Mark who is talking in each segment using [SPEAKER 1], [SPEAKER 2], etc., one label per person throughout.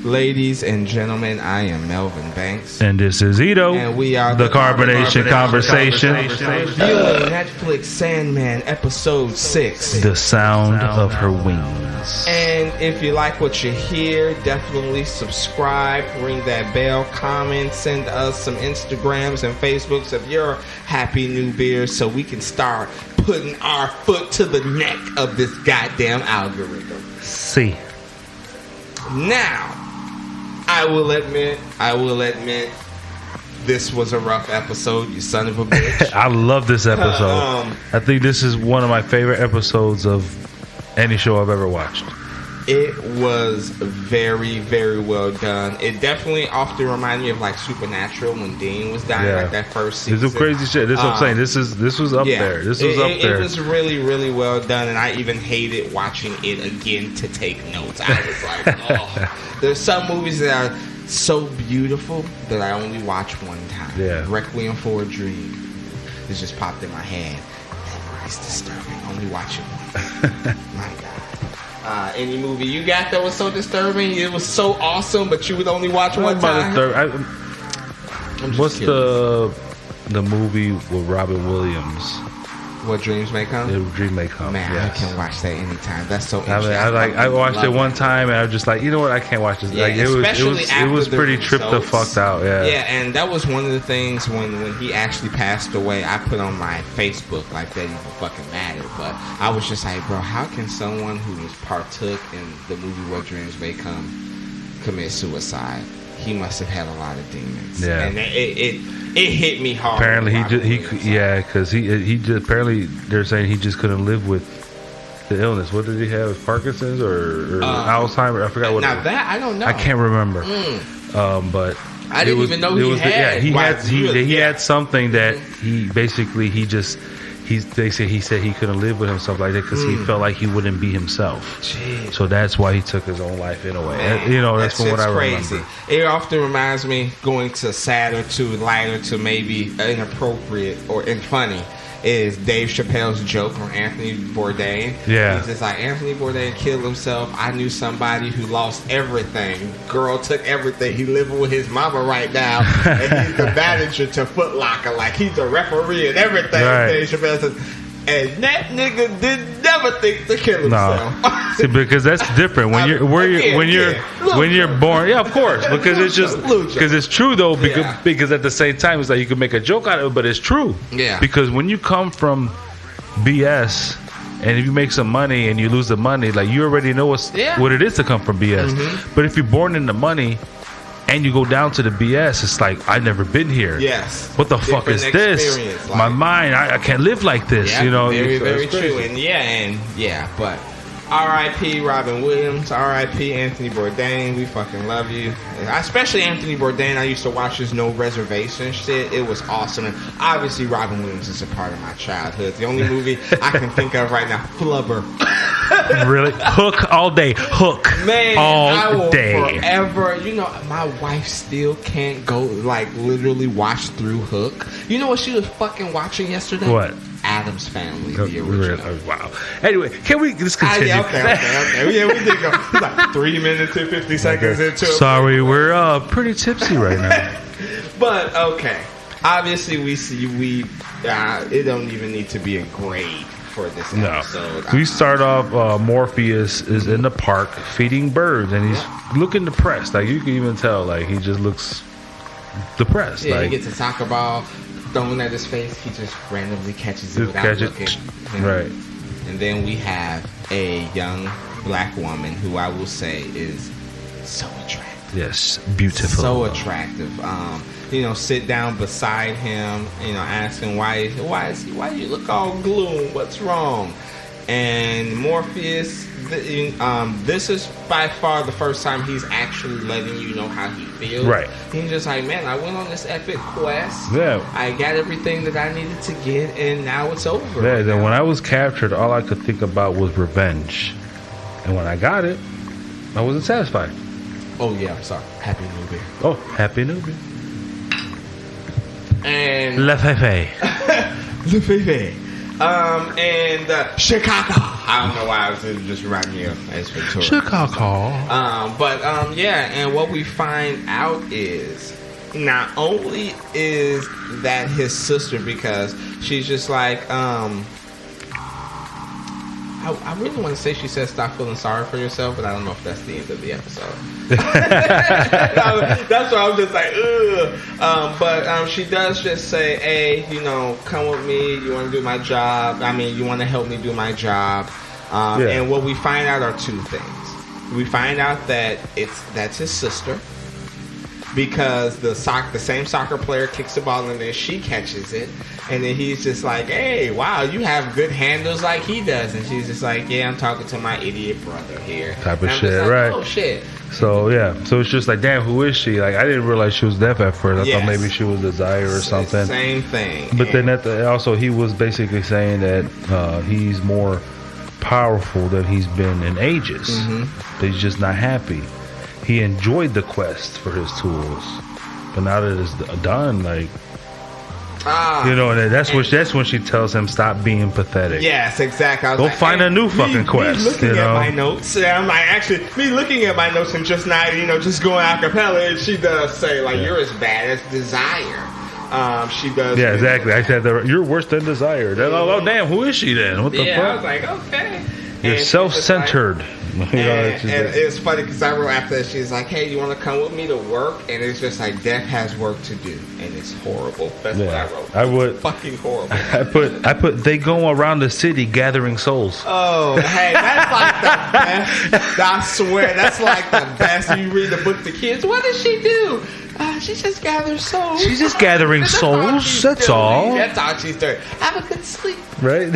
[SPEAKER 1] Ladies and gentlemen, I am Melvin Banks.
[SPEAKER 2] And this is Ito.
[SPEAKER 1] And we are
[SPEAKER 2] the Carbonation Conversation.
[SPEAKER 1] Reviewing Netflix Sandman Episode 6.
[SPEAKER 2] The Sound of Her Wings.
[SPEAKER 1] And if you like what you hear, definitely subscribe, ring that bell, comment, send us some Instagrams and Facebooks of your happy new beers so we can start putting our foot to the neck of this goddamn algorithm.
[SPEAKER 2] See.
[SPEAKER 1] Now, I will admit, this was a rough episode, you son of a bitch.
[SPEAKER 2] I love this episode. I think this is one of my favorite episodes of any show I've ever watched.
[SPEAKER 1] It was very, very well done. It definitely often reminded me of like Supernatural when Dean was dying, like that first season.
[SPEAKER 2] This is crazy shit. This is what I'm saying. This was up there. This was up there.
[SPEAKER 1] It was really, really well done, and I even hated watching it again to take notes. I was like, oh. There's some movies that are so beautiful that I only watch one time.
[SPEAKER 2] Yeah.
[SPEAKER 1] Requiem for a Dream. It just popped in my head. It's disturbing. Only watch it once. My God. Any movie you got that was so disturbing, it was so awesome, but you would only watch one time?
[SPEAKER 2] What's the movie with Robin Williams?
[SPEAKER 1] What Dreams May Come?
[SPEAKER 2] Dream May Come.
[SPEAKER 1] Man,
[SPEAKER 2] yes.
[SPEAKER 1] I can watch that anytime. That's so interesting.
[SPEAKER 2] I watched it one time and I was just like, you know what? I can't watch this.
[SPEAKER 1] Yeah,
[SPEAKER 2] like it was pretty tripped the fucked out. Yeah.
[SPEAKER 1] Yeah, and that was one of the things when he actually passed away. I put on my Facebook like that even fucking mattered. But I was just like, bro, how can someone who was partook in the movie What Dreams May Come commit suicide? He must have had a lot of demons.
[SPEAKER 2] Yeah,
[SPEAKER 1] and it hit me hard.
[SPEAKER 2] Apparently because he just apparently they're saying he just couldn't live with the illness. What did he have? Parkinson's or Alzheimer's? I forgot what.
[SPEAKER 1] Now that I don't know.
[SPEAKER 2] I can't remember. But
[SPEAKER 1] I didn't even know he had.
[SPEAKER 2] He had something that they said he said he couldn't live with himself like that because he felt like he wouldn't be himself.
[SPEAKER 1] Jeez.
[SPEAKER 2] So that's why he took his own life in a way. Man, that's from what I remember.
[SPEAKER 1] It often reminds me going to sadder to lighter to maybe inappropriate or funny is Dave Chappelle's joke on Anthony Bourdain.
[SPEAKER 2] Yeah.
[SPEAKER 1] He's just like, Anthony Bourdain killed himself. I knew somebody who lost everything. Girl took everything. He living with his mama right now. And he's the manager to Foot Locker. Like, he's a referee and everything.
[SPEAKER 2] Right.
[SPEAKER 1] Dave Chappelle says, and that nigga did never think to kill himself.
[SPEAKER 2] No. See, because that's different when you're born. Yeah, of course, because it's just because it's true though. Because at the same time, it's like you can make a joke out of it, but it's true.
[SPEAKER 1] Yeah.
[SPEAKER 2] Because when you come from BS, and if you make some money and you lose the money, like you already know what it is to come from BS. Mm-hmm. But if you're born into money and you go down to the BS, it's like, I've never been here.
[SPEAKER 1] Yes.
[SPEAKER 2] What the fuck is this? Like, my mind, I can't live like this.
[SPEAKER 1] Yeah, very, very true. And but R.I.P. Robin Williams, R.I.P. Anthony Bourdain, we fucking love you. Especially Anthony Bourdain, I used to watch his No Reservation shit. It was awesome. And obviously Robin Williams is a part of my childhood. The only movie I can think of right now, Flubber.
[SPEAKER 2] Really? Hook all day. Hook.
[SPEAKER 1] Man, I will
[SPEAKER 2] day.
[SPEAKER 1] Forever. My wife still can't go, like, literally watch through Hook. You know what she was fucking watching yesterday?
[SPEAKER 2] What?
[SPEAKER 1] Addams Family, the original.
[SPEAKER 2] Wow. Anyway, can we just continue?
[SPEAKER 1] Okay. Yeah, we did go. It's like 3 minutes and 50 seconds into it.
[SPEAKER 2] Sorry, we're pretty tipsy right now.
[SPEAKER 1] But, okay. Obviously, it don't even need to be a grade for this episode.
[SPEAKER 2] We start off, Morpheus is in the park feeding birds, and he's looking depressed. Like, you can even tell, like, he just looks depressed.
[SPEAKER 1] Yeah,
[SPEAKER 2] like,
[SPEAKER 1] he gets a soccer ball thrown at his face. He just randomly catches it without looking.
[SPEAKER 2] Right.
[SPEAKER 1] And then we have a young black woman who I will say is so attractive.
[SPEAKER 2] Yes, beautiful.
[SPEAKER 1] So attractive. Sit down beside him, ask him why do you look all gloom? What's wrong? And Morpheus, this is by far the first time he's actually letting you know how he feels.
[SPEAKER 2] Right.
[SPEAKER 1] He's just like, man, I went on this epic quest.
[SPEAKER 2] Yeah.
[SPEAKER 1] I got everything that I needed to get, and now it's over.
[SPEAKER 2] Yeah. Then when I was captured, all I could think about was revenge, and when I got it, I wasn't satisfied.
[SPEAKER 1] Oh yeah, I'm sorry. Happy New Year.
[SPEAKER 2] Oh, Happy New Year.
[SPEAKER 1] And
[SPEAKER 2] Le Fefe.
[SPEAKER 1] Le Fefe. And Chicago. I don't know why I was just reminding me of Ace Ventura.
[SPEAKER 2] Chicago.
[SPEAKER 1] Yeah, and what we find out is not only is that his sister, because she's just like, I really want to say she says stop feeling sorry for yourself, but I don't know if that's the end of the episode. That's why I'm just like, ugh. But she does just say, hey, come with me. You want to do my job? I mean, you want to help me do my job? And what we find out are two things. We find out that that's his sister, because the same soccer player kicks the ball and then she catches it, and then he's just like, hey, wow, you have good handles like he does, and she's just like, yeah, I'm talking to my idiot brother here.
[SPEAKER 2] Type of
[SPEAKER 1] and
[SPEAKER 2] shit,
[SPEAKER 1] like,
[SPEAKER 2] right?
[SPEAKER 1] Oh shit.
[SPEAKER 2] So so it's just like, damn, who is she? Like, I didn't realize she was deaf at first. I thought maybe she was Desire or something.
[SPEAKER 1] Same thing.
[SPEAKER 2] But then also he was basically saying that he's more powerful than he's been in ages. But he's just not happy. He enjoyed the quest for his tools, but now that it's done, like, and that's when she tells him stop being pathetic.
[SPEAKER 1] Yes, exactly.
[SPEAKER 2] Go find a new fucking quest.
[SPEAKER 1] Looking at my notes, I'm like, actually, me looking at my notes and just not, just going a cappella. And she does say like, you're as bad as Desire. She does.
[SPEAKER 2] Yeah, exactly. I said you're worse than Desire. Oh, damn, who is she then? What the fuck?
[SPEAKER 1] I was like, okay.
[SPEAKER 2] You're self-centered.
[SPEAKER 1] And it's funny because I wrote after that, she's like, hey, you want to come with me to work? And it's just like, Death has work to do, and it's horrible. That's what I wrote.
[SPEAKER 2] I would
[SPEAKER 1] fucking horrible.
[SPEAKER 2] I put they go around the city gathering souls.
[SPEAKER 1] Oh, hey, that's like the best. I swear, that's like the best. You read the book to kids. What does she do? She just gathers souls.
[SPEAKER 2] She's just gathering souls. That's all.
[SPEAKER 1] That's all she's doing. Have a good sleep.
[SPEAKER 2] Right.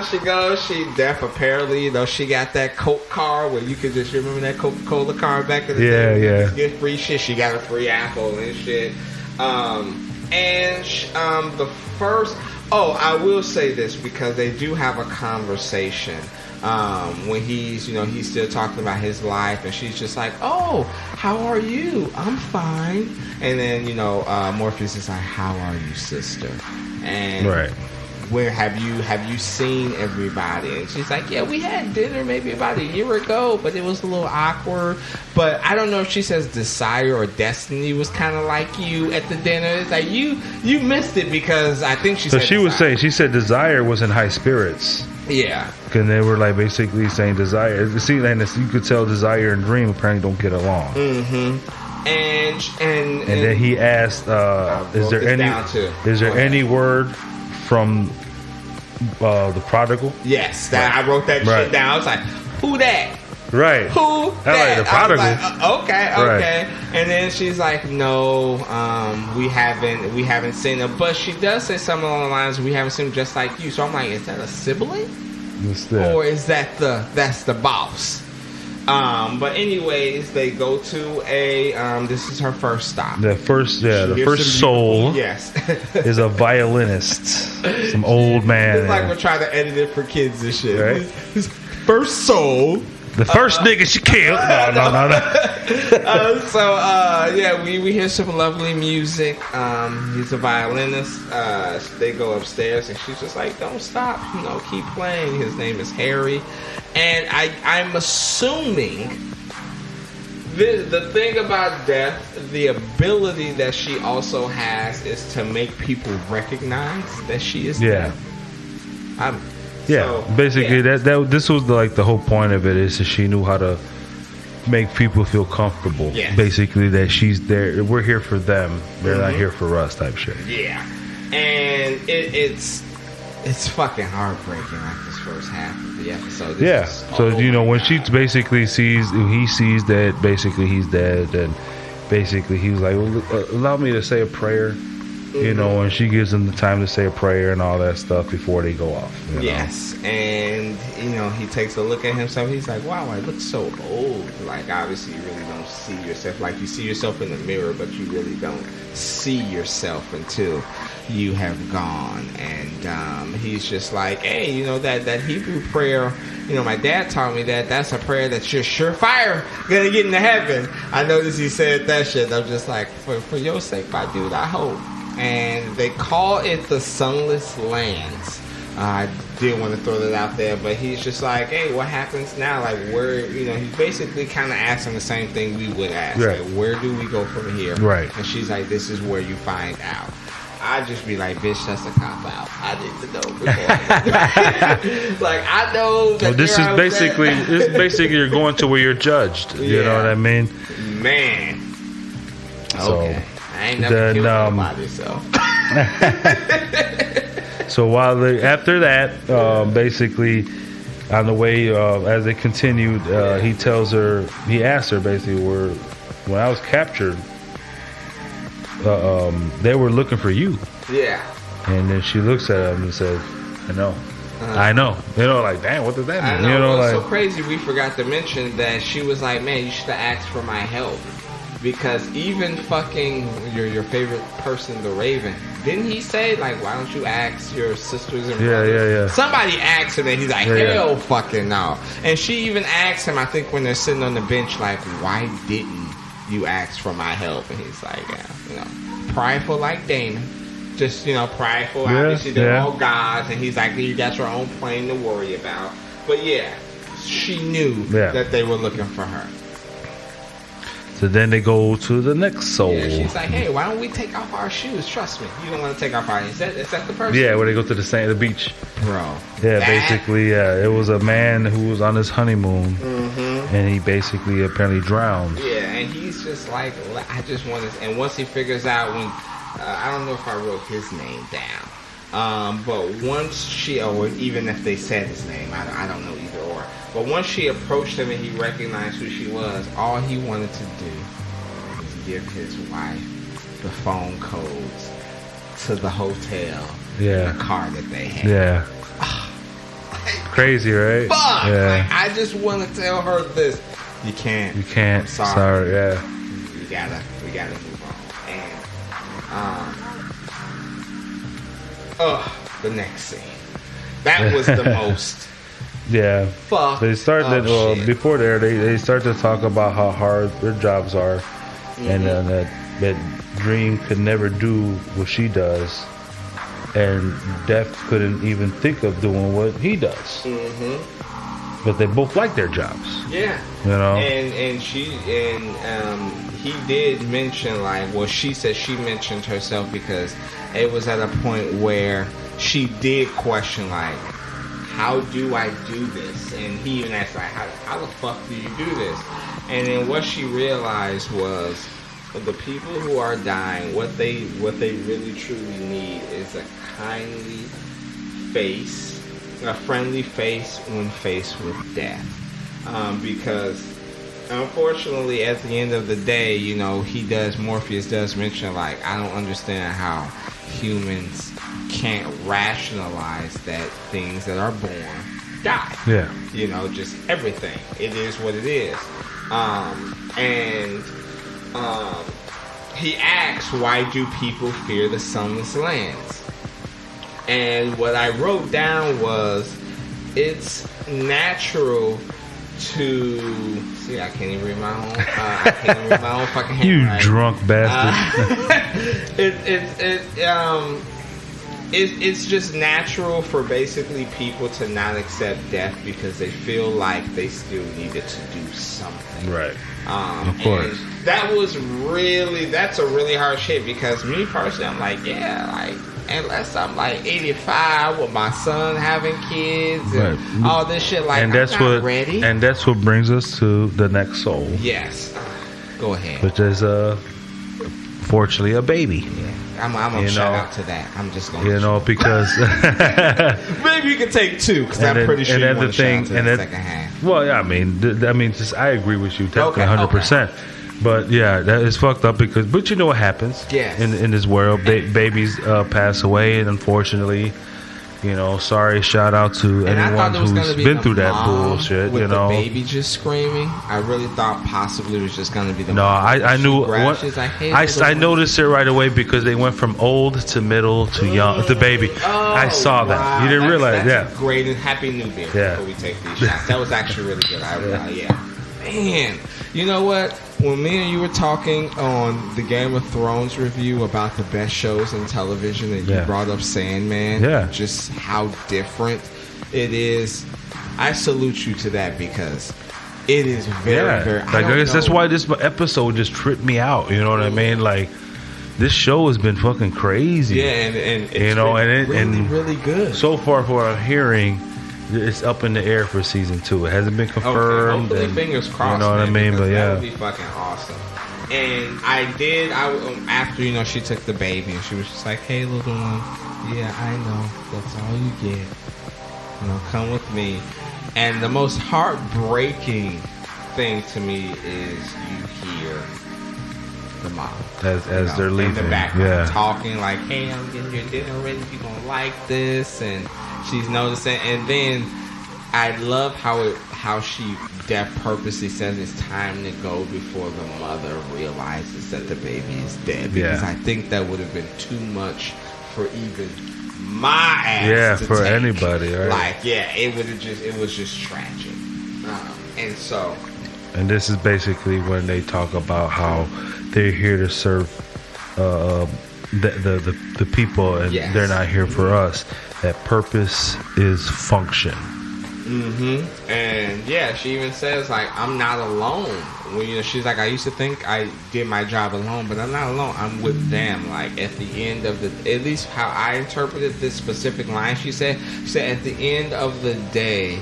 [SPEAKER 1] She goes. She deaf. Apparently, she got that Coke card where you could just remember that Coca-Cola card back in the day.
[SPEAKER 2] Yeah.
[SPEAKER 1] Get free shit. She got a free apple and shit. The first. Oh, I will say this because they do have a conversation. When he's still talking about his life, and she's just like, oh, how are you? I'm fine. And then, Morpheus is like, how are you, sister? And where have you seen everybody? And she's like, yeah, we had dinner maybe about a year ago, but it was a little awkward. But I don't know if she says Desire or Destiny was kind of like you at the dinner. It's like you missed it because I think she said Desire.
[SPEAKER 2] She said Desire was in high spirits.
[SPEAKER 1] Yeah.
[SPEAKER 2] Because they were like basically saying Desire. See, and you could tell Desire and Dream apparently don't get along.
[SPEAKER 1] Mm-hmm. And
[SPEAKER 2] then he asked, "Is there any word from the prodigal?"
[SPEAKER 1] Yes, I wrote that shit down. I was like, "Who that?"
[SPEAKER 2] Right.
[SPEAKER 1] Who that?
[SPEAKER 2] Like the prodigal.
[SPEAKER 1] I was like, okay. Right. And then she's like, "No, we haven't seen him." But she does say something along the lines, "We haven't seen him just like you." So I'm like, "Is that a sibling, or is that's the boss?" But anyways, they go to a. This is her first stop.
[SPEAKER 2] The first soul.
[SPEAKER 1] Yes,
[SPEAKER 2] is a violinist, some old man.
[SPEAKER 1] It's like we're trying to edit it for kids and shit. Right? His first soul.
[SPEAKER 2] The first nigga she killed. No.
[SPEAKER 1] We hear some lovely music. He's a violinist. They go upstairs and she's just like, don't stop, keep playing. His name is Harry. And I'm assuming the thing about Death, the ability that she also has is to make people recognize that she is deaf.
[SPEAKER 2] Basically, that this was the whole point of it is that she knew how to make people feel comfortable. Yes. Basically, that she's there. We're here for them. They're not here for us. Type shit.
[SPEAKER 1] Yeah, and it's fucking heartbreaking. Like this first half of the episode.
[SPEAKER 2] When she basically he sees that basically he's dead, and basically he's like, well, allow me to say a prayer. And she gives him the time to say a prayer and all that stuff before they go off.
[SPEAKER 1] Yes, and he takes a look at himself. He's like, "Wow, I look so old." Like, obviously, you really don't see yourself. Like, you see yourself in the mirror, but you really don't see yourself until you have gone. And he's just like, "Hey, that Hebrew prayer. My dad taught me that's a prayer that you're surefire gonna get into heaven." I noticed he said that shit. I'm just like, for your sake, my dude, I hope. And they call it the Sunless Lands. I did want to throw that out there, but he's just like, hey, what happens now? Like, where, he's basically kind of asking the same thing we would ask.
[SPEAKER 2] Right.
[SPEAKER 1] Like, where do we go from here?
[SPEAKER 2] Right.
[SPEAKER 1] And she's like, this is where you find out. I'd just be like, bitch, that's a cop out. I need to know before. Like, I know that.
[SPEAKER 2] Well, this is basically you're going to where you're judged. You know what I mean?
[SPEAKER 1] Man.
[SPEAKER 2] So,
[SPEAKER 1] okay. I ain't never killed nobody, so.
[SPEAKER 2] So after that, basically, on the way, as they continued, he asked her basically, when I was captured, they were looking for you.
[SPEAKER 1] Yeah.
[SPEAKER 2] And then she looks at him and says, I know. Like, damn, what does that mean?
[SPEAKER 1] I know.
[SPEAKER 2] Like,
[SPEAKER 1] so crazy, we forgot to mention that she was like, man, you should have asked for my help. Because even fucking your favorite person, the Raven, didn't he say, like, why don't you ask your sisters and brothers?
[SPEAKER 2] Yeah.
[SPEAKER 1] Somebody asked him, and he's like, hell fucking no. And she even asked him, I think, when they're sitting on the bench, like, why didn't you ask for my help? And he's like, prideful like Damon. Just, prideful. Obviously, they're all gods. And he's like, you got your own plane to worry about. But yeah, she knew that they were looking for her.
[SPEAKER 2] So then they go to the next soul.
[SPEAKER 1] Yeah, she's like, hey, why don't we take off our shoes? Trust me, you don't want to take off our shoes. Is that the person?
[SPEAKER 2] Yeah, where they go to the beach.
[SPEAKER 1] Bro.
[SPEAKER 2] Yeah, basically, it was a man who was on his honeymoon, and he basically apparently drowned.
[SPEAKER 1] Yeah, and he's just like, I just want to, and once he figures out when, I don't know if I wrote his name down, but once she, or even if they said his name, I don't know either or. But once she approached him and he recognized who she was, all he wanted to do was give his wife the phone codes to the hotel and the car that they had.
[SPEAKER 2] Yeah. Crazy, right?
[SPEAKER 1] Fuck!
[SPEAKER 2] Yeah.
[SPEAKER 1] Like, I just want to tell her this. You can't.
[SPEAKER 2] You can't.
[SPEAKER 1] I'm sorry.
[SPEAKER 2] Yeah.
[SPEAKER 1] We gotta move on. And, the next scene. That was the most...
[SPEAKER 2] Yeah.
[SPEAKER 1] Fuck.
[SPEAKER 2] They started before they start to talk about how hard their jobs are, and that Dream could never do what she does, and Death couldn't even think of doing what he does. But they both like their jobs.
[SPEAKER 1] Yeah. And he did mention, like, well, she said she mentioned herself because it was at a point where she did question, like, how do I do this? And he even asked, like, how the fuck do you do this? And then what she realized was the people who are dying, what they really truly need is a kindly face, a friendly face when faced with death. Because unfortunately, at the end of the day, Morpheus does mention, like, I don't understand how humans can't rationalize that things that are born die.
[SPEAKER 2] Yeah.
[SPEAKER 1] Just everything. It is what it is. He asks, why do people fear the sunless lands? And what I wrote down was, it's natural to... See, I can't even read my own... I can't even read my own fucking handwriting.
[SPEAKER 2] You drunk bastard.
[SPEAKER 1] It's just natural for basically people to not accept death because they feel like they still needed to do something.
[SPEAKER 2] Right. Of course.
[SPEAKER 1] That's a really hard shit because me personally, I'm like, unless I'm like 85 with my son having kids and all this shit, like,
[SPEAKER 2] and that's
[SPEAKER 1] I'm not ready.
[SPEAKER 2] And that's what brings us to the next soul.
[SPEAKER 1] Yes. Go ahead.
[SPEAKER 2] Which is, fortunately, a baby.
[SPEAKER 1] Yeah. I'm gonna shout out to that. I'm just gonna,
[SPEAKER 2] because
[SPEAKER 1] maybe you can take two because I'm pretty sure you want to shout out to the second half.
[SPEAKER 2] Well, yeah, I agree with you, definitely, 100%. But yeah, that is fucked up but you know what happens?
[SPEAKER 1] Yes.
[SPEAKER 2] In this world, babies pass away, and unfortunately, sorry. Shout out to anyone who's been through that bullshit.
[SPEAKER 1] With the baby just screaming, I really thought possibly it was just gonna be the.
[SPEAKER 2] No, I knew. I noticed it right away because they went from old to middle to young to baby. I saw that.
[SPEAKER 1] Wow.
[SPEAKER 2] You didn't realize,
[SPEAKER 1] that's great and happy new beer before we take these shots. That was actually really good. Man, you know what? When me and you were talking on the Game of Thrones review about the best shows in television, and you brought up Sandman, just how different it is. I salute you to that because it is very.
[SPEAKER 2] Like I guess that's why this episode just tripped me out. You know what I mean? Like this show has been fucking crazy.
[SPEAKER 1] Yeah, and it's
[SPEAKER 2] you know,
[SPEAKER 1] really good.
[SPEAKER 2] So far, for what I'm hearing, it's up in the air for season 2. It hasn't been confirmed.
[SPEAKER 1] Hopefully, fingers crossed.
[SPEAKER 2] You know what I mean? But
[SPEAKER 1] that would be fucking awesome. And I after she took the baby and she was just like, "Hey, little one, yeah, I know that's all you get. Come with me." And the most heartbreaking thing to me is you hear the mom
[SPEAKER 2] as they're leaving
[SPEAKER 1] in the background talking like, "Hey, I'm getting your dinner ready. You gonna like this?" And she's noticing. And then I love how she purposely says it's time to go before the mother realizes that the baby is dead. Because I think that would have been too much for even my ass to
[SPEAKER 2] for
[SPEAKER 1] take.
[SPEAKER 2] anybody, right?
[SPEAKER 1] Like, it was just tragic.
[SPEAKER 2] And this is basically when they talk about how they're here to serve the people, and they're not here for us. That purpose is function.
[SPEAKER 1] Mm-hmm. And she even says like, "I'm not alone." When she's like, "I used to think I did my job alone, but I'm not alone. I'm with them." Like at the end of at least how I interpreted this specific line, she said, "At the end of the day,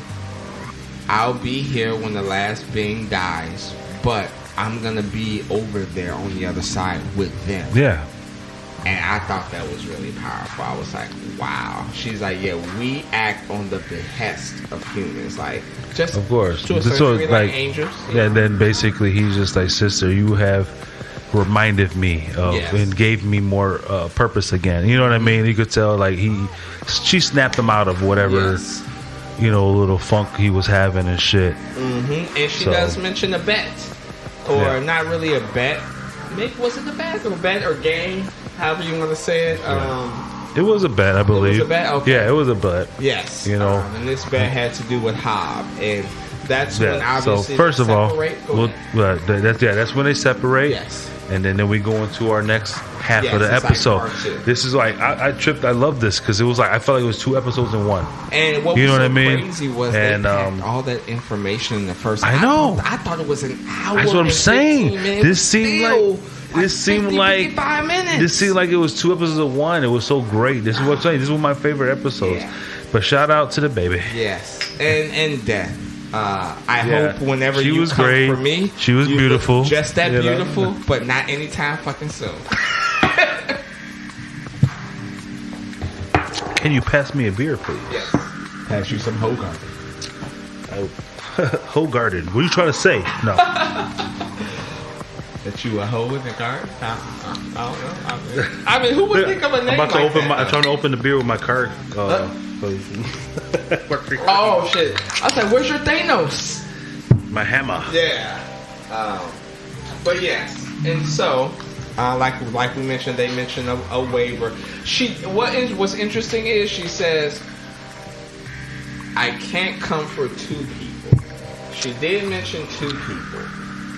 [SPEAKER 1] I'll be here when the last being dies, but I'm gonna be over there on the other side with them."
[SPEAKER 2] Yeah.
[SPEAKER 1] And I thought that was really powerful. I was like, wow. She's like, we act on the behest of humans. Like, just
[SPEAKER 2] of course.
[SPEAKER 1] To a certain degree, like angels.
[SPEAKER 2] And then basically he's just like, "Sister, you have reminded me of and gave me more purpose again." You know what I mean? You could tell like she snapped him out of whatever little funk he was having and shit.
[SPEAKER 1] Mm-hmm. And she does mention a bet. Or not really a bet. Maybe was it a bet or game? However you want to say it.
[SPEAKER 2] It was a bet, I believe.
[SPEAKER 1] It was a bet? Okay.
[SPEAKER 2] Yeah, it was a bet.
[SPEAKER 1] Yes.
[SPEAKER 2] And
[SPEAKER 1] this bet had to do with Hob. And that's when obviously
[SPEAKER 2] so first of all,
[SPEAKER 1] that's
[SPEAKER 2] when they separate.
[SPEAKER 1] Yes.
[SPEAKER 2] And then we go into our next half of the episode.
[SPEAKER 1] Like
[SPEAKER 2] this is like I tripped. I love this because it was like I felt like it was 2 episodes in one.
[SPEAKER 1] And what was crazy was they packed all that information in the first.
[SPEAKER 2] I know.
[SPEAKER 1] I thought it was an hour.
[SPEAKER 2] That's what I'm saying. This seemed like
[SPEAKER 1] 55 minutes.
[SPEAKER 2] This seemed like it was 2 episodes of one. It was so great. This is what I'm saying. This is one of my favorite episodes. Yeah. But shout out to the baby.
[SPEAKER 1] Yes, and Death. I hope whenever you come
[SPEAKER 2] great.
[SPEAKER 1] for me,
[SPEAKER 2] she was beautiful.
[SPEAKER 1] Just that beautiful, but not anytime fucking soon.
[SPEAKER 2] Can you pass me a beer, please?
[SPEAKER 1] Yes. Pass you some Hogarden.
[SPEAKER 2] Hogarden. What are you trying to say? No.
[SPEAKER 1] That you a hoe in the garden? I don't know. I mean, who would think of a name
[SPEAKER 2] I'm trying to open the beer with my card.
[SPEAKER 1] Oh shit! I was like, "Where's your Thanos?"
[SPEAKER 2] My hammer.
[SPEAKER 1] Yeah. But yes, and so, like we mentioned, they mentioned a waiver. What's interesting is she says, "I can't come for 2 people." She did mention 2 people.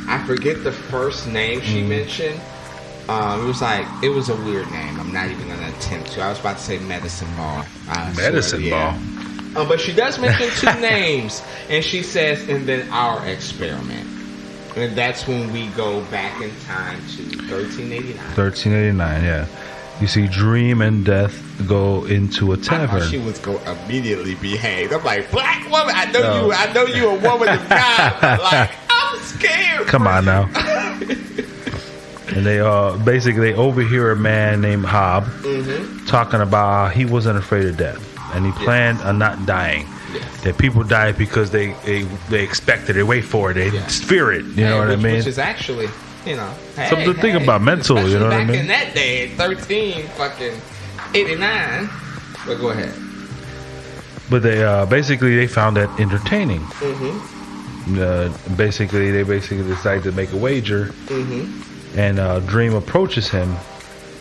[SPEAKER 1] I forget the first name she mentioned. It was a weird name. I'm not even gonna attempt to. I was about to say Medicine Ball.
[SPEAKER 2] Medicine Ball.
[SPEAKER 1] But she does mention 2 names, and she says, "And then our experiment," and that's when we go back in time to 1389.
[SPEAKER 2] 1389, yeah. You see, Dream and Death go into a tavern.
[SPEAKER 1] I thought she was going to immediately be hanged. I'm like, black woman. I know you a woman of God. But like, I'm scared.
[SPEAKER 2] Come on now. And they basically overhear a man named Hob talking about how he wasn't afraid of death, and he planned on not dying. Yes. That people die because they expect it, they wait for it, they fear it. You know what I mean?
[SPEAKER 1] Which is actually,
[SPEAKER 2] something to think about mental. You know what I mean?
[SPEAKER 1] Back in that day, 1389. But go ahead.
[SPEAKER 2] But they basically found that entertaining. Basically, they decided to make a wager. And Dream approaches him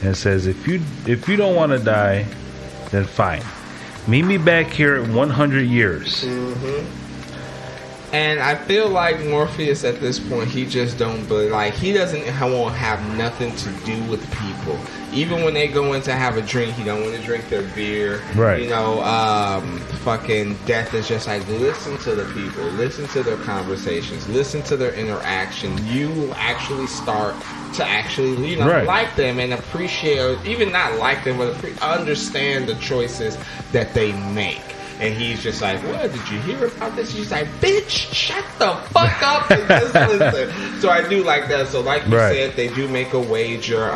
[SPEAKER 2] and says, if you don't want to die, then fine. Meet me back here in 100 years.
[SPEAKER 1] And I feel like Morpheus at this point, he just don't believe, like, he won't have nothing to do with people. Even when they go in to have a drink, he don't want to drink their beer.
[SPEAKER 2] Right.
[SPEAKER 1] You know, fucking Death is just like, listen to the people, listen to their conversations, listen to their interaction. You will actually start to actually, you know,
[SPEAKER 2] right.
[SPEAKER 1] like them and appreciate, or even not like them, but understand the choices that they make. And he's just like, what, did you hear about this? She's like, bitch, shut the fuck up and just listen. So I do like that. So like you said, they do make a wager.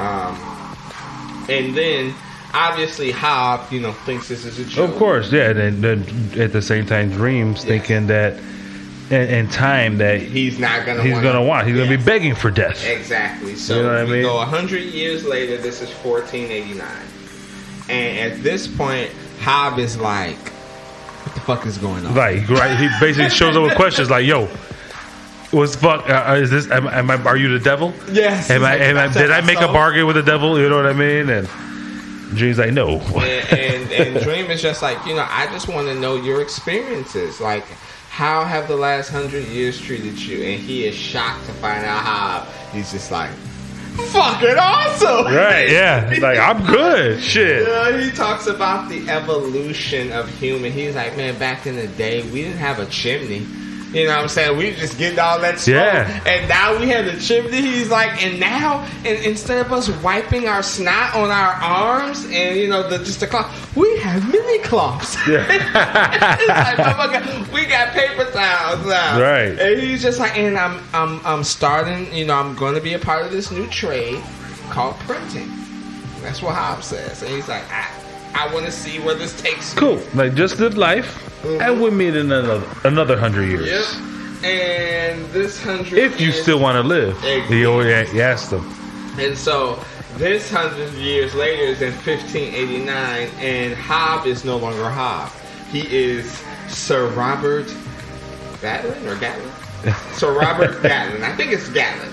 [SPEAKER 1] And then, obviously, Hob, you know, thinks this is a joke.
[SPEAKER 2] Of course, yeah. And then at the same time, Dreams thinking that in time that
[SPEAKER 1] he's not going to
[SPEAKER 2] He's going to be begging for death.
[SPEAKER 1] Exactly. So
[SPEAKER 2] you know what I mean?
[SPEAKER 1] Go 100 years later, this is 1489. And at this point, Hob is like, what the fuck is going on?
[SPEAKER 2] Like, right, he basically shows up with questions like, yo, what's fuck? Is this? Are you the devil?
[SPEAKER 1] Yes.
[SPEAKER 2] Did I make a bargain with the devil? You know what I mean? And Dream's like, no.
[SPEAKER 1] and Dream is just like, you know, I just want to know your experiences. Like, how have the last 100 years treated you? And he is shocked to find out how. He's just like, fucking awesome.
[SPEAKER 2] Right, yeah. Like, I'm good. Shit.
[SPEAKER 1] Yeah, he talks about the evolution of human. He's like, man, back in the day, we didn't have a chimney. You know what I'm saying? We just getting all that smoke.
[SPEAKER 2] Yeah.
[SPEAKER 1] And now we have the chimney. He's like, and now, and instead of us wiping our snot on our arms and, you know, just the cloth, we have mini cloths. Yeah. It's like, oh my God, we got paper towels now.
[SPEAKER 2] Right.
[SPEAKER 1] And he's just like, and I'm starting, you know, I'm going to be a part of this new trade called printing. That's what Hobbs says. And he's like, I want to see where this takes me.
[SPEAKER 2] Cool. Like, just live life. And we'll meet in another 100 years.
[SPEAKER 1] Yep. And this 100
[SPEAKER 2] if you still want to live.
[SPEAKER 1] Exactly.
[SPEAKER 2] He asked them.
[SPEAKER 1] And so this 100 years later is in 1589, and Hob is no longer Hob. He is Sir Robert Gatlin or Gatlin? Sir Robert Gatlin. I think it's Gatlin.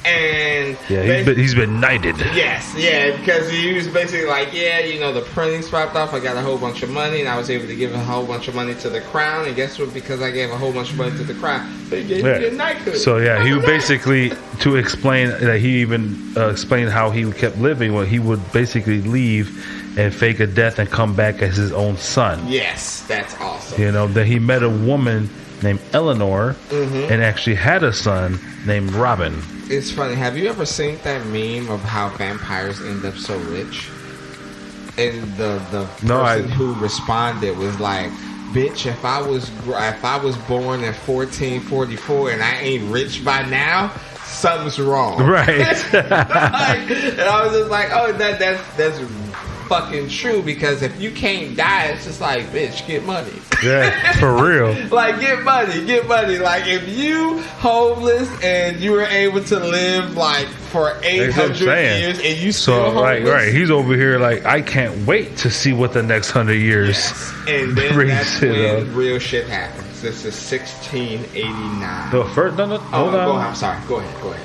[SPEAKER 1] And
[SPEAKER 2] yeah, he's been knighted.
[SPEAKER 1] Yes, yeah, because he was basically like, yeah, you know, the printing stopped off. I got a whole bunch of money, and I was able to give a whole bunch of money to the crown. And guess what? Because I gave a whole bunch of money to the crown, they gave me a knighthood.
[SPEAKER 2] So yeah, he would basically, to explain that, he even explained how he kept living. When he would basically leave and fake a death and come back as his own son.
[SPEAKER 1] Yes, that's awesome.
[SPEAKER 2] You know, that he met a woman named Eleanor and actually had a son named Robin.
[SPEAKER 1] It's funny. Have you ever seen that meme of how vampires end up so rich? And the person who responded was like, "Bitch, if I was born in 1444 and I ain't rich by now, something's wrong."
[SPEAKER 2] Right.
[SPEAKER 1] And I was just like, "Oh, that's fucking true, because if you can't die, it's just like, bitch, get money."
[SPEAKER 2] Yeah, for real.
[SPEAKER 1] Like, get money. Like, if you homeless and you were able to live like for 800 years and you still homeless.
[SPEAKER 2] Right. He's over here like, I can't wait to see what the next 100 years.
[SPEAKER 1] Yes. And then that's when real shit happens. This is 1689.
[SPEAKER 2] The first, no, hold on.
[SPEAKER 1] I'm sorry. Go ahead.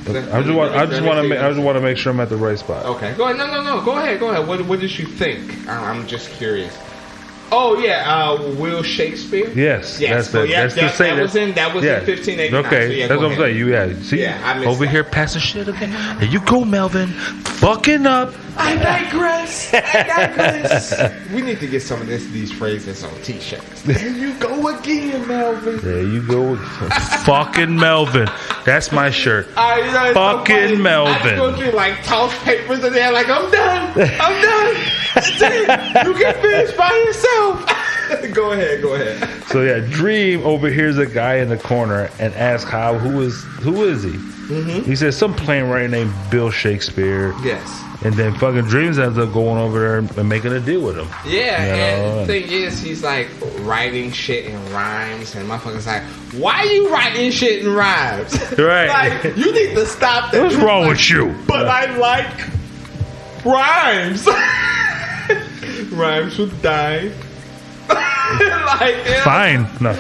[SPEAKER 2] I just want to make sure I'm at the right spot.
[SPEAKER 1] Okay, go ahead. No. Go ahead. What did you think? I'm just curious. Oh yeah, Will Shakespeare.
[SPEAKER 2] Yes. That was in
[SPEAKER 1] 1589.
[SPEAKER 2] Okay,
[SPEAKER 1] so yeah,
[SPEAKER 2] that's what I'm saying. See,
[SPEAKER 1] I missed
[SPEAKER 2] over
[SPEAKER 1] that.
[SPEAKER 2] here passing shit again. There you go, Melvin. Fucking up.
[SPEAKER 1] I digress. We need to get some of these phrases on t-shirts. There you go again, Melvin.
[SPEAKER 2] There you go. Fucking Melvin. That's my shirt. Fucking
[SPEAKER 1] so
[SPEAKER 2] Melvin.
[SPEAKER 1] I go through like toss papers and they're like, I'm done. That's it. You can finish by yourself. Go ahead.
[SPEAKER 2] So yeah, Dream overhears a guy in the corner and asks who is he? He says some playwright named Bill Shakespeare.
[SPEAKER 1] Yes.
[SPEAKER 2] And then fucking Dreams ends up going over there and making a deal with him.
[SPEAKER 1] Yeah, and the thing is, he's like writing shit in rhymes, and motherfucker's like, why are you writing shit in rhymes?
[SPEAKER 2] Right.
[SPEAKER 1] Like, you need to stop that.
[SPEAKER 2] What's wrong with you?
[SPEAKER 1] But I like rhymes. Rhymes with die.
[SPEAKER 2] Fine. No.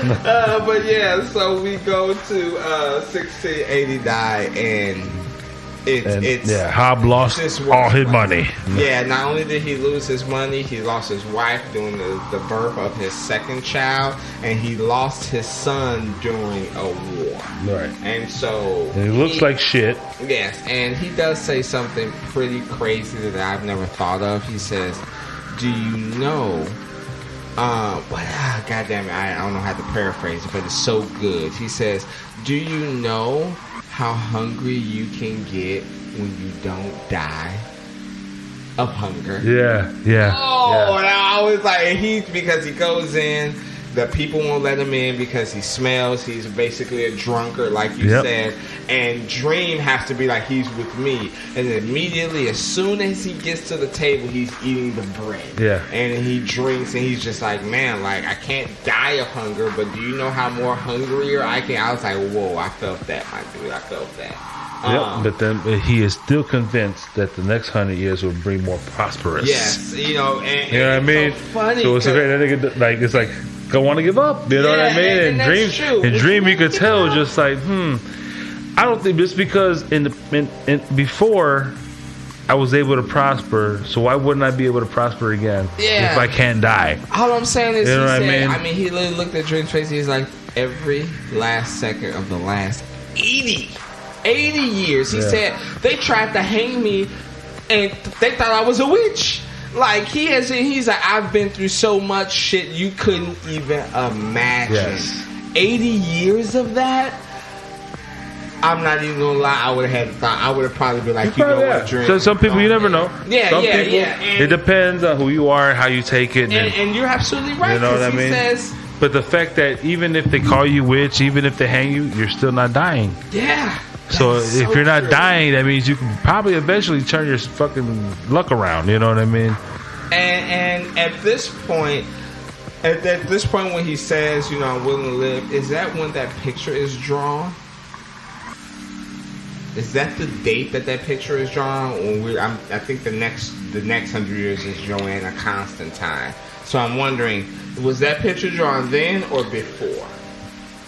[SPEAKER 1] But yeah, so we go to 1689, and
[SPEAKER 2] Hob lost all his money.
[SPEAKER 1] Yeah, not only did he lose his money, he lost his wife during the birth of his second child, and he lost his son during a war.
[SPEAKER 2] Right.
[SPEAKER 1] And so
[SPEAKER 2] he looks like shit.
[SPEAKER 1] Yes, and he does say something pretty crazy that I've never thought of. He says, "Do you know?" God damn it, I don't know how to paraphrase it, but it's so good. He says, "Do you know how hungry you can get when you don't die of hunger?"
[SPEAKER 2] Yeah.
[SPEAKER 1] And I was like, because he goes in, the people won't let him in because he smells. He's basically a drunkard, like you said. And Dream has to be like, he's with me. And then immediately, as soon as he gets to the table, he's eating the bread.
[SPEAKER 2] Yeah.
[SPEAKER 1] And he drinks, and he's just like, man, like, I can't die of hunger, but do you know how more hungrier I can? I was like, whoa, I felt that, my dude. I felt that.
[SPEAKER 2] But then he is still convinced that the next 100 years will bring more prosperous.
[SPEAKER 1] Yes, you know what
[SPEAKER 2] I mean?
[SPEAKER 1] So funny.
[SPEAKER 2] So it's that nigga, like, it's like, don't want to give up. You know what I mean? And Dream, you could tell, just like, I don't think just because before I was able to prosper, so why wouldn't I be able to prosper again if I can't die?
[SPEAKER 1] All I'm saying is,
[SPEAKER 2] you know what I mean?
[SPEAKER 1] He literally looked at Dream's face. He's like, every last second of the last 80 years. He said they tried to hang me, and they thought I was a witch. Like he's like, I've been through so much shit you couldn't even imagine.
[SPEAKER 2] Yes.
[SPEAKER 1] 80 years of that. I'm not even gonna lie. I would have thought. I would have probably been like, you know what, Dream.
[SPEAKER 2] So some people you never know.
[SPEAKER 1] Yeah.
[SPEAKER 2] It depends on who you are, how you take it,
[SPEAKER 1] and you're absolutely right.
[SPEAKER 2] You know what I mean?
[SPEAKER 1] Says,
[SPEAKER 2] but the fact that even if they call you witch, even if they hang you, you're still not dying.
[SPEAKER 1] Yeah.
[SPEAKER 2] So if you're not dying, that means you can probably eventually turn your fucking luck around. You know what I mean?
[SPEAKER 1] And at this point, when he says, you know, I'm willing to live, is that when that picture is drawn? Is that the date that picture is drawn? When I think the next 100 years is Joanna Constantine. So I'm wondering, was that picture drawn then or before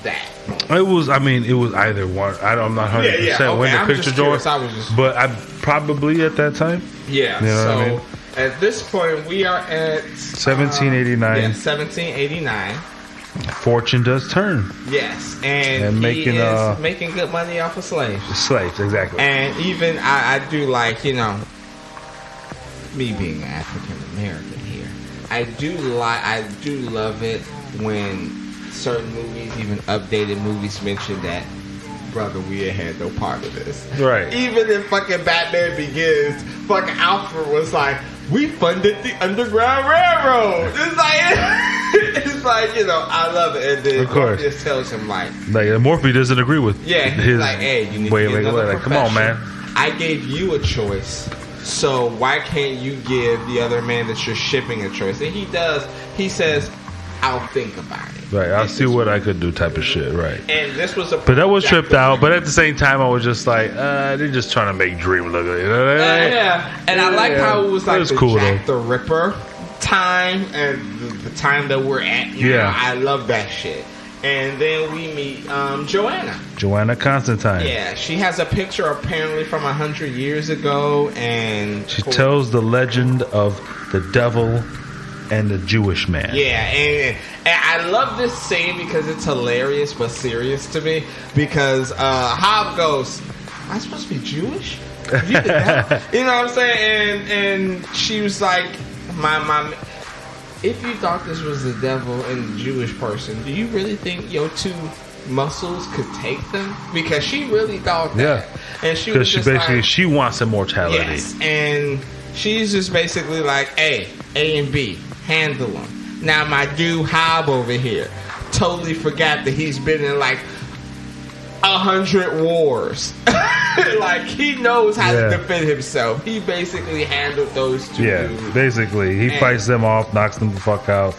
[SPEAKER 1] that?
[SPEAKER 2] It was either one. I'm not 100% when the picture drawn. But I probably at that time.
[SPEAKER 1] Yeah.
[SPEAKER 2] You know what I mean?
[SPEAKER 1] At this point, we are at
[SPEAKER 2] 1789.
[SPEAKER 1] 1789.
[SPEAKER 2] Fortune does turn.
[SPEAKER 1] Yes, and he is making good money off of slaves.
[SPEAKER 2] Slaves, exactly.
[SPEAKER 1] And even I do like, you know, me being an African American here, I do love it when certain movies, even updated movies, mention that, brother, we ain't had no part of this.
[SPEAKER 2] Right.
[SPEAKER 1] Even in fucking Batman Begins, fucking Alfred was like, we funded the Underground Railroad. It's like, you know, I love it. And then
[SPEAKER 2] of course,
[SPEAKER 1] just tells him like
[SPEAKER 2] Morphe doesn't agree with.
[SPEAKER 1] Yeah, he's like, hey, you need to get another profession.
[SPEAKER 2] Come on, man.
[SPEAKER 1] I gave you a choice, so why can't you give the other man that you're shipping a choice? And he does. He says, I'll think about it.
[SPEAKER 2] Right, I'll see what I could do type of shit, right.
[SPEAKER 1] And this was
[SPEAKER 2] but that was tripped out, but at the same time, I was just like, they're just trying to make Dream look good, you know what I mean?
[SPEAKER 1] Yeah, and I like how it was like the
[SPEAKER 2] cool,
[SPEAKER 1] Jack the Ripper time, and the time that we're at now. Yeah. I love that shit. And then we meet Joanna
[SPEAKER 2] Constantine.
[SPEAKER 1] Yeah, she has a picture apparently from 100 years ago, and
[SPEAKER 2] she tells the legend of the devil and the Jewish man.
[SPEAKER 1] Yeah, and I love this scene because it's hilarious but serious to me. Because Hob goes, am I supposed to be Jewish? You know what I'm saying? And she was like, my if you thought this was the devil and the Jewish person, do you really think your two muscles could take them? Because she really thought that. Yeah. And she was just basically,
[SPEAKER 2] she wants immortality.
[SPEAKER 1] Yes, and she's just basically like, A and B, handle them. Now my dude Hob over here totally forgot that he's been in like 100 wars. Like he knows how to defend himself. He basically handled those two dudes.
[SPEAKER 2] Basically he fights them off, knocks them the fuck out.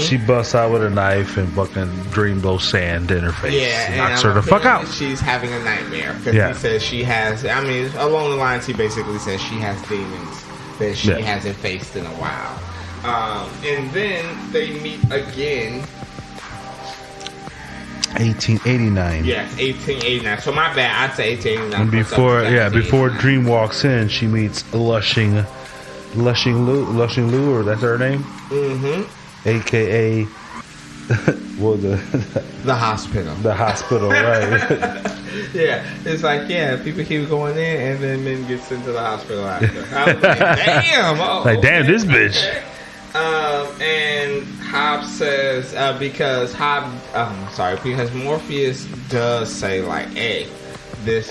[SPEAKER 2] She busts out with a knife and fucking Dream blows sand in her face.
[SPEAKER 1] Yeah,
[SPEAKER 2] knocks her the fuck out.
[SPEAKER 1] She's having a nightmare because he says she has, I mean, along the lines he basically says she has demons that she hasn't faced in a while. And then they meet again
[SPEAKER 2] 1889.
[SPEAKER 1] Yes, 1889. So my bad. I say 1889.
[SPEAKER 2] And before Dream walks in, she meets Lushing Lou, or that's her name?
[SPEAKER 1] Mm-hmm.
[SPEAKER 2] AKA well,
[SPEAKER 1] the hospital.
[SPEAKER 2] The hospital, right?
[SPEAKER 1] Yeah, it's like, people keep going in, and then men gets into the hospital after. I'm like, damn! Oh,
[SPEAKER 2] like, damn, this bitch.
[SPEAKER 1] Okay. And Hobbs says because Morpheus does say like, hey, this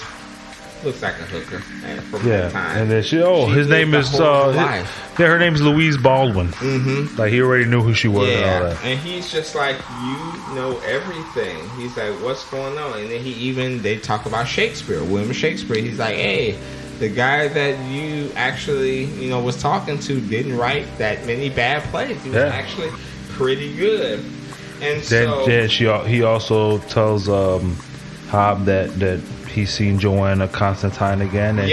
[SPEAKER 1] looks like a hooker from that time.
[SPEAKER 2] And then his name is her name's Louise Baldwin. Mm-hmm. Like, he already knew who she was and all that.
[SPEAKER 1] And he's just like, you know everything. He's like, what's going on? And then they talk about Shakespeare, William Shakespeare. He's like, hey, the guy that you actually was talking to didn't write that many bad plays. He was actually pretty good. And
[SPEAKER 2] then he also tells Hobb that he's seen Joanna Constantine again, and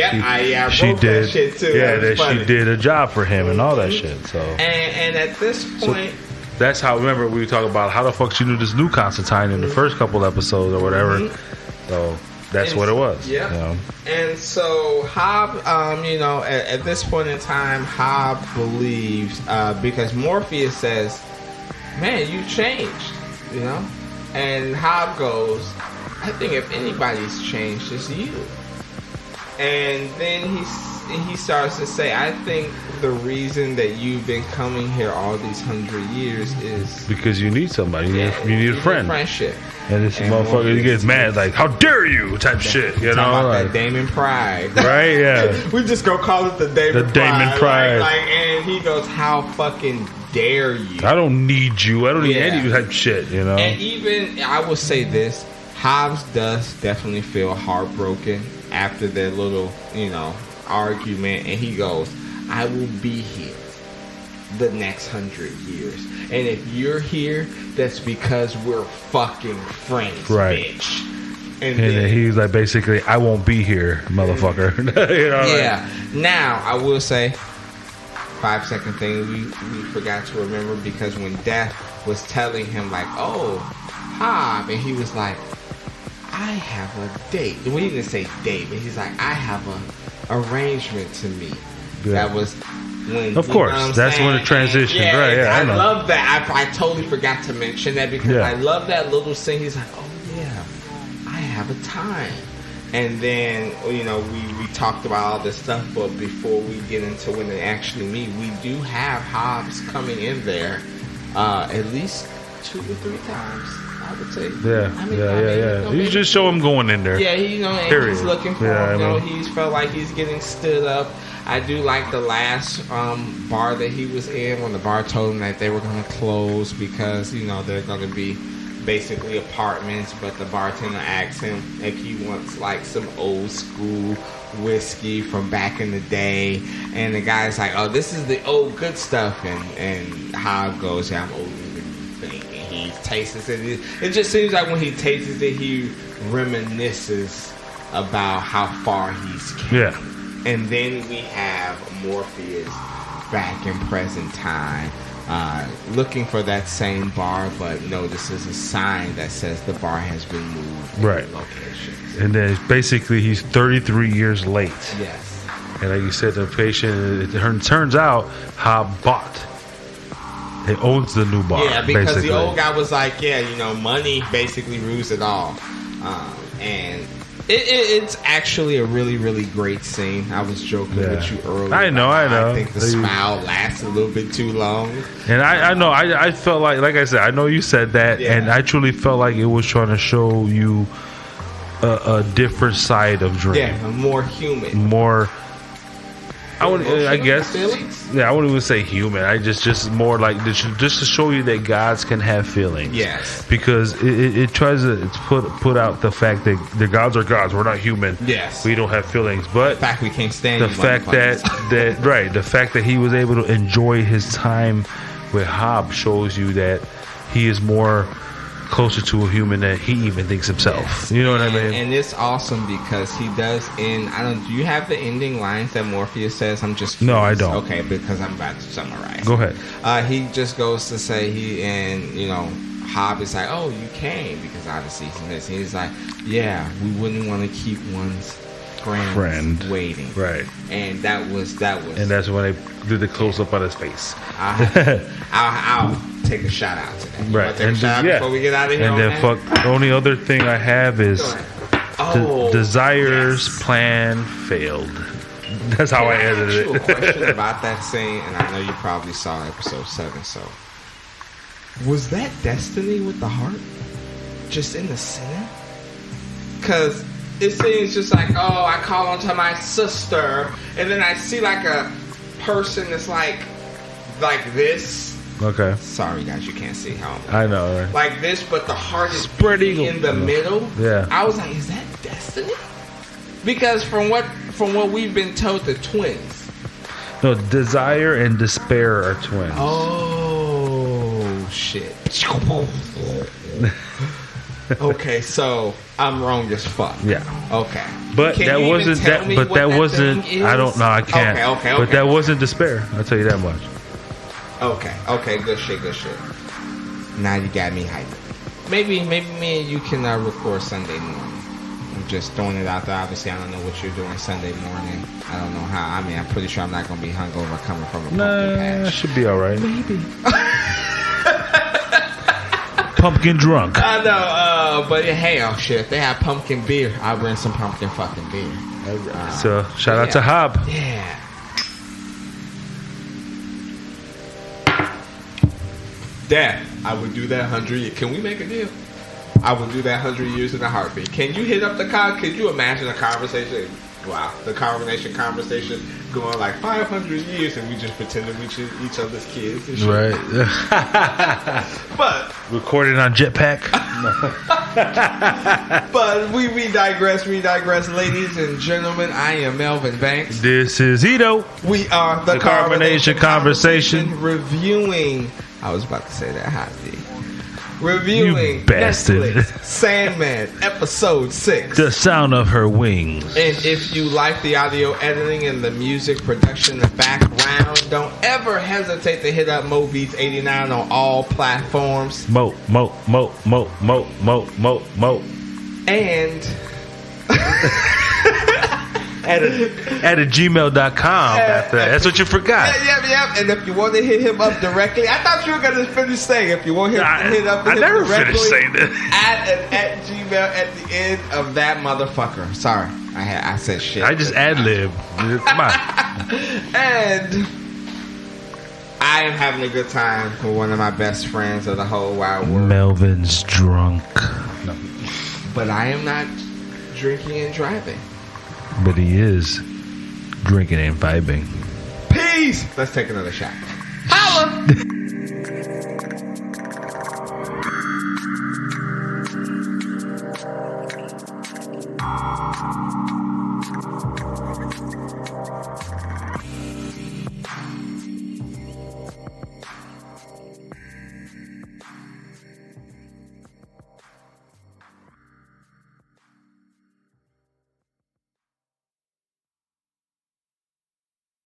[SPEAKER 2] she did
[SPEAKER 1] that shit too.
[SPEAKER 2] She did a job for him and all that shit. So
[SPEAKER 1] and at this point,
[SPEAKER 2] that's how. Remember, we talk about how the fuck she knew this new Constantine in the first couple episodes or whatever. So that's what it was.
[SPEAKER 1] Yeah. And so Hobb, at this point in time, Hobb believes because Morpheus says, "Man, you changed," and Hobb goes, I think if anybody's changed, it's you. And then he starts to say, I think the reason that you've been coming here all these 100 years is
[SPEAKER 2] because you need somebody. You need a friend.
[SPEAKER 1] Friendship.
[SPEAKER 2] And this motherfucker, he gets mad, like, how dare you type shit. You know?
[SPEAKER 1] About that Damon Pride.
[SPEAKER 2] Right, yeah.
[SPEAKER 1] We just gonna call it the Damon
[SPEAKER 2] Pride.
[SPEAKER 1] And he goes, how fucking dare you?
[SPEAKER 2] I don't need you. I don't need any of you type shit,
[SPEAKER 1] And even, I will say this, Hobbs does definitely feel heartbroken after their little, argument, and he goes, I will be here the next 100 years. And if you're here, that's because we're fucking friends, bitch. And
[SPEAKER 2] then he's like, basically, I won't be here, motherfucker.
[SPEAKER 1] Now, I will say, 5-second thing we forgot to remember, because when Death was telling him, like, oh, Hobb, and he was like, I have a date. Well, he didn't say date, but he's like, I have a arrangement to meet.
[SPEAKER 2] Yeah.
[SPEAKER 1] That was when.
[SPEAKER 2] Of course, that's when it transitioned, right? Yeah,
[SPEAKER 1] I love that. I totally forgot to mention that because I love that little scene. He's like, oh yeah, I have a time. And then we talked about all this stuff, but before we get into when they actually meet, we do have Hobbs coming in there at least 2 or 3 times. I would say.
[SPEAKER 2] Yeah. You just show him going in there.
[SPEAKER 1] Yeah, and he's looking for him. He's felt like he's getting stood up. I do like the last bar that he was in when the bar told him that they were going to close because, they're going to be basically apartments, but the bartender asks him if he wants like some old school whiskey from back in the day, and the guy's like, oh, this is the old good stuff, and Hobb goes, yeah, I'm older than you think. He tastes it. It just seems like when he tastes it, he reminisces about how far he's came.
[SPEAKER 2] Yeah.
[SPEAKER 1] And then we have Morpheus back in present time, looking for that same bar, but no, this is a sign that says the bar has been moved.
[SPEAKER 2] Right.
[SPEAKER 1] Locations.
[SPEAKER 2] And then basically he's 33 years late.
[SPEAKER 1] Yes.
[SPEAKER 2] And like you said, the patient, it turns out Hobb bought. It owns the new bar.
[SPEAKER 1] Yeah, because
[SPEAKER 2] basically.
[SPEAKER 1] The old guy was like, money basically rules it all. And it's actually a really, really great scene. I was joking with you earlier.
[SPEAKER 2] I know.
[SPEAKER 1] I think the smile lasted a little bit too long.
[SPEAKER 2] And I know, I felt like I said, I know you said that, and I truly felt like it was trying to show you a different side of Dream.
[SPEAKER 1] Yeah, more human.
[SPEAKER 2] More... I guess.
[SPEAKER 1] Feelings?
[SPEAKER 2] Yeah, I wouldn't even say human. I just more like just to show you that gods can have feelings.
[SPEAKER 1] Yes.
[SPEAKER 2] Because it tries to put out the fact that the gods are gods. We're not human.
[SPEAKER 1] Yes.
[SPEAKER 2] We don't have feelings. But
[SPEAKER 1] the fact we can't stand
[SPEAKER 2] the fact that right, the fact that he was able to enjoy his time with Hobb shows you that he is more closer to a human than he even thinks himself. Yes. You know what I mean?
[SPEAKER 1] And it's awesome because he does end. Do you have the ending lines that Morpheus says? I'm just curious.
[SPEAKER 2] No, I don't.
[SPEAKER 1] Okay, because I'm about to summarize.
[SPEAKER 2] Go ahead.
[SPEAKER 1] He just goes to say Hob is like, oh, you came because obviously he's missing. He's like, yeah, we wouldn't want to keep one's friend waiting.
[SPEAKER 2] Right.
[SPEAKER 1] And that was.
[SPEAKER 2] And that's when they did the close up on his face.
[SPEAKER 1] I'll take a shout out to that. You
[SPEAKER 2] right.
[SPEAKER 1] Take a shout out before we get out of here.
[SPEAKER 2] And then the only other thing I have is Desire's plan failed. That's how I edited it.
[SPEAKER 1] I have a question about that scene, and I know you probably saw episode 7. So, was that Destiny with the heart just in the center? Because it seems just like, oh, I call onto my sister, and then I see like a person that's like this.
[SPEAKER 2] Okay.
[SPEAKER 1] Sorry, guys, you can't see how
[SPEAKER 2] I know. Right?
[SPEAKER 1] Like this, but the heart is
[SPEAKER 2] spread eagle
[SPEAKER 1] in the middle.
[SPEAKER 2] Yeah.
[SPEAKER 1] I was like, is that Destiny? Because from what we've been told, the twins.
[SPEAKER 2] No, Desire and Despair are twins.
[SPEAKER 1] Oh shit. Okay, so I'm wrong as fuck.
[SPEAKER 2] Yeah.
[SPEAKER 1] Okay.
[SPEAKER 2] But that wasn't that. But that wasn't. I don't know. I can't.
[SPEAKER 1] Okay.
[SPEAKER 2] But that wasn't Despair. I'll tell you that much.
[SPEAKER 1] Okay. Good shit. Now you got me hyped. Maybe me and you can record Sunday morning. I'm just throwing it out there. Obviously, I don't know what you're doing Sunday morning. I don't know how. I mean, I'm pretty sure I'm not going to be hungover coming from a pumpkin patch.
[SPEAKER 2] That should be all right.
[SPEAKER 1] Maybe.
[SPEAKER 2] Pumpkin drunk.
[SPEAKER 1] I know, but hey, oh shit, if they have pumpkin beer, I'll bring some pumpkin fucking beer.
[SPEAKER 2] So, shout out to Hob.
[SPEAKER 1] Yeah. Dad, I would do that 100 years. Can we make a deal? I would do that 100 years in a heartbeat. Can you hit up the car? Could you imagine a conversation? Wow, the conversation going like 500 years, and we just pretending we each other's kids and shit.
[SPEAKER 2] Right.
[SPEAKER 1] But
[SPEAKER 2] recorded on Jetpack.
[SPEAKER 1] But we digress, ladies and gentlemen. I am Melvin Banks.
[SPEAKER 2] This is Ito.
[SPEAKER 1] We are the
[SPEAKER 2] Carbonation Conversation.
[SPEAKER 1] Reviewing. I was about to say that hot D. Reviewing
[SPEAKER 2] you bastard.
[SPEAKER 1] Netflix Sandman episode 6.
[SPEAKER 2] The sound of her wings.
[SPEAKER 1] And if you like the audio editing and the music production in the background, don't ever hesitate to hit up MoBeats89 on all platforms.
[SPEAKER 2] Mo.
[SPEAKER 1] And at gmail.com
[SPEAKER 2] after that. That's what you forgot.
[SPEAKER 1] Yeah. And if you want to hit him up directly, I thought you were going to finish saying if you want him to hit up
[SPEAKER 2] I
[SPEAKER 1] him
[SPEAKER 2] never
[SPEAKER 1] directly,
[SPEAKER 2] finished saying that.
[SPEAKER 1] at Gmail at the end of that motherfucker. Sorry, I said shit.
[SPEAKER 2] I just ad-lib. Come on.
[SPEAKER 1] And I am having a good time with one of my best friends of the whole wide world.
[SPEAKER 2] Melvin's drunk. No.
[SPEAKER 1] But I am not drinking and driving.
[SPEAKER 2] But he is drinking and vibing.
[SPEAKER 1] Peace! Let's take another shot. Holla!